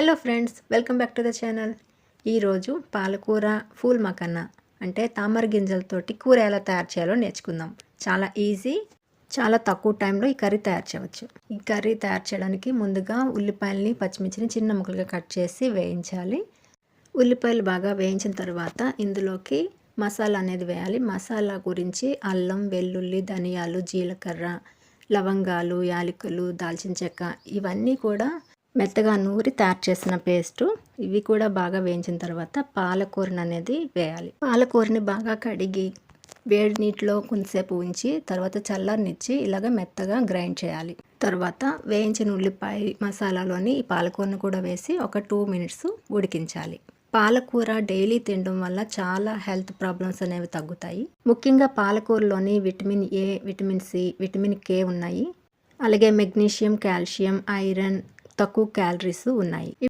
Hello friends, welcome back to the channel. ఈరోజు పాలకూర pool మకన్నా అంటే తామర గింజలతోటి కూర ఎలా తయారు చేయాలో నేర్చుకుందాం. చాలా ఈజీ, చాలా తక్కువ టైంలో ఈ కర్రీ తయారు చేయవచ్చు. ఈ కర్రీ తయారు చేయడానికి ముందుగా ఉల్లిపాయలని పచ్చిమిర్చిని చిన్న ముక్కలుగా కట్ చేసి వేయించాలి. ఉల్లిపాయలు బాగా వేయించిన తర్వాత ఇందులోకి మసాలా అనేది వేయాలి. మసాలా గురించి అల్లం, వెల్లుల్లి, ధనియాలు, జీలకర్ర, లవంగాలు, యాలకులు, దాల్చిన చెక్క ఇవన్నీ కూడా మెత్తగా నూరి తయారు చేసిన పేస్టు. ఇవి కూడా బాగా వేయించిన తర్వాత పాలకూరని అనేది వేయాలి. పాలకూరని బాగా కడిగి వేడి నీటిలో కొంతసేపు ఉంచి తర్వాత చల్లారనిచ్చి ఇలాగ మెత్తగా గ్రైండ్ చేయాలి. తర్వాత వేయించిన ఉల్లిపాయ మసాలాలోని ఈ పాలకూరను కూడా వేసి ఒక 2 మినిట్స్ ఉడికించాలి. పాలకూర డైలీ తినడం వల్ల చాలా హెల్త్ ప్రాబ్లమ్స్ అనేవి తగ్గుతాయి. ముఖ్యంగా పాలకూరలోని vitamin A, vitamin C, vitamin K ఉన్నాయి. అలాగే మెగ్నీషియం, కాల్షియం, ఐరన్, తక్కువ క్యాలరీస్ ఉన్నాయి.